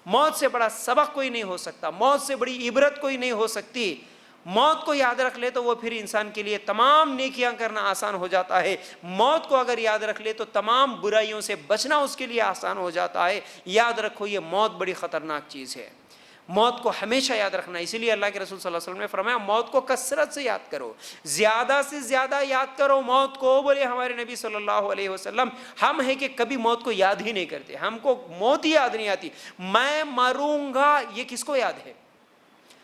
موت سے بڑا سبق کوئی نہیں ہو سکتا، موت سے بڑی عبرت کوئی نہیں ہو سکتی۔ موت کو یاد رکھ لے تو وہ پھر انسان کے لیے تمام نیکیاں کرنا آسان ہو جاتا ہے، موت کو اگر یاد رکھ لے تو تمام برائیوں سے بچنا اس کے لیے آسان ہو جاتا ہے۔ یاد رکھو یہ موت بڑی خطرناک چیز ہے، موت کو ہمیشہ یاد رکھنا۔ اسی لیے اللہ کے رسول صلی اللہ علیہ وسلم نے فرمایا موت کو کثرت سے یاد کرو، زیادہ سے زیادہ یاد کرو موت کو۔ بولے ہمارے نبی صلی اللہ علیہ وسلم، ہم ہیں کہ کبھی موت کو یاد ہی نہیں کرتے، ہم کو موت ہی یاد نہیں آتی۔ میں مروں گا یہ کس کو یاد ہے؟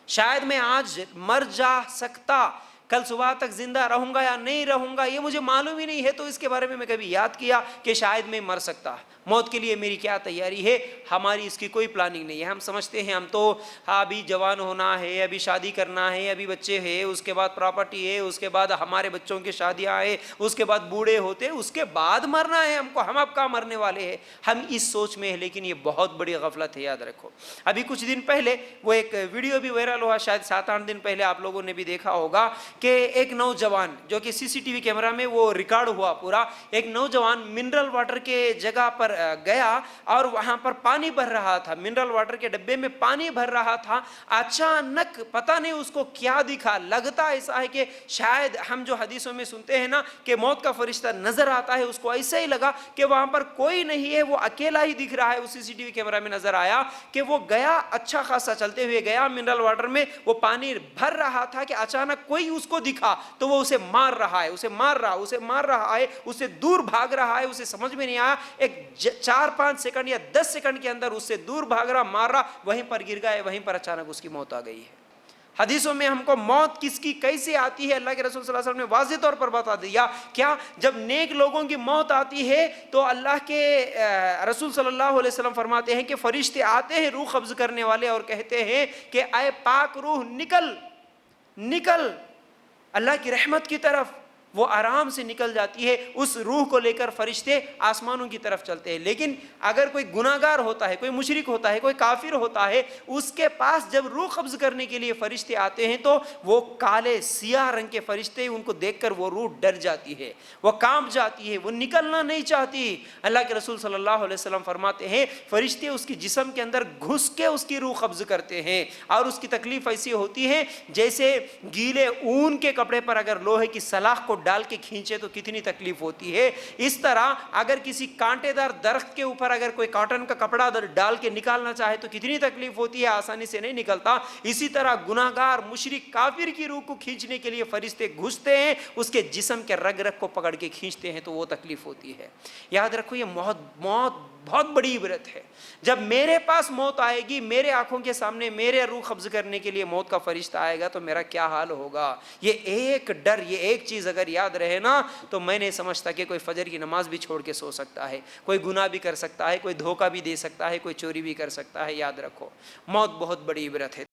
شاید میں آج مر جا سکتا، کل صبح تک زندہ رہوں گا یا نہیں رہوں گا یہ مجھے معلوم ہی نہیں ہے، تو اس کے بارے میں کبھی یاد کیا کہ شاید میں مر سکتا، موت کے لیے میری کیا تیاری ہے؟ ہماری اس کی کوئی پلاننگ نہیں ہے۔ ہم سمجھتے ہیں ہم تو ابھی جوان ہونا ہے، ابھی شادی کرنا ہے، ابھی بچے ہیں، اس کے بعد پراپرٹی ہے، اس کے بعد ہمارے بچوں کی شادیاں ہیں، اس کے بعد بوڑھے ہوتے، اس کے بعد مرنا ہے ہم کو، ہم اب کہاں مرنے والے ہیں، ہم اس سوچ میں ہیں۔ لیکن یہ بہت بڑی غفلت ہے، یاد رکھو۔ ابھی کچھ دن پہلے وہ ایک ویڈیو بھی وائرل ہوا، شاید 7-8 دن پہلے آپ لوگوں نے بھی دیکھا ہوگا، کہ ایک نوجوان جو کہ سی سی ٹی وی کیمرہ میں وہ ریکارڈ ہوا پورا، ایک نوجوان منرل واٹر کے جگہ پر گیا اور وہاں پر پانی بھر رہا تھا، منرل واٹر کے ڈبے میں پانی بھر رہا تھا۔ اچانک پتہ نہیں اس کو کیا دکھا، لگتا ایسا ہے کہ شاید ہم جو حدیثوں میں سنتے ہیں نا کہ موت کا فرشتہ نظر آتا ہے، اس کو ایسا ہی لگا کہ وہاں پر کوئی نہیں ہے، وہ اکیلا ہی دکھ رہا ہے۔ اس سی سی ٹی وی کیمرہ میں نظر آیا کہ وہ گیا، اچھا خاصا چلتے ہوئے گیا منرل واٹر میں، وہ پانی بھر رہا تھا کہ اچانک کوئی اس کو دکھا تو وہ اسے مار رہا ہے، اسے مار رہا ہے، اسے دور بھاگ رہا ہے۔ اسے سمجھ میں نہیں آیا، ایک 4-5 سیکنڈ یا 10 سیکنڈ کے اندر اس سے دور بھاگ رہا، مار رہا، وہیں پر گر گیا، وہیں پر اچانک اس کی موت آ گئی ہے۔ حدیثوں میں ہم کو موت کس کی کیسے آتی ہے اللہ کے رسول صلی اللہ علیہ وسلم نے واضح طور پر بتا دیا۔ کیا جب نیک لوگوں کی موت آتی ہے تو اللہ کے رسول صلی اللہ علیہ وسلم فرماتے ہیں کہ فرشتے آتے ہیں روح قبض کرنے والے اور کہتے ہیں کہ اے پاک روح نکل اللہ کی رحمت کی طرف۔ وہ آرام سے نکل جاتی ہے، اس روح کو لے کر فرشتے آسمانوں کی طرف چلتے ہیں۔ لیکن اگر کوئی گناہ گار ہوتا ہے، کوئی مشرک ہوتا ہے، کوئی کافر ہوتا ہے، اس کے پاس جب روح قبض کرنے کے لیے فرشتے آتے ہیں تو وہ کالے سیاہ رنگ کے فرشتے، ان کو دیکھ کر وہ روح ڈر جاتی ہے، وہ کانپ جاتی ہے، وہ نکلنا نہیں چاہتی۔ اللہ کے رسول صلی اللہ علیہ وسلم فرماتے ہیں فرشتے اس کی جسم کے اندر گھس کے اس کی روح قبض کرتے ہیں، اور اس کی تکلیف ایسی ہوتی ہے جیسے گیلے اون کے کپڑے پر اگر لوہے کی سلاخ کو ڈال کے کھینچے تو کتنی تکلیف ہوتی ہے، اس طرح اگر کسی کانٹے دار درخت کے اوپر اگر کوئی کاٹن کا کپڑا ڈال کے نکالنا چاہے تو کتنی تکلیف ہوتی ہے، آسانی سے نہیں نکلتا۔ اسی طرح گناہگار مشرک کافر کی روح کو کھینچنے کے لیے فرشتے گھستے ہیں، اس کے جسم کے رگ رگ کو پکڑ کے کھینچتے ہیں تو وہ تکلیف ہوتی ہے۔ یاد رکھو یہ موت بہت بڑی عبرت ہے۔ جب میرے پاس موت آئے گی، میرے آنکھوں کے سامنے میرے روح قبض کرنے کے لیے موت کا فرشتہ آئے گا تو میرا کیا حال ہوگا۔ یہ ایک ڈر، یہ ایک چیز اگر یاد رہے نا تو میں نہیں سمجھتا کہ کوئی فجر کی نماز بھی چھوڑ کے سو سکتا ہے، کوئی گناہ بھی کر سکتا ہے، کوئی دھوکہ بھی دے سکتا ہے، کوئی چوری بھی کر سکتا ہے۔ یاد رکھو موت بہت بڑی عبرت ہے۔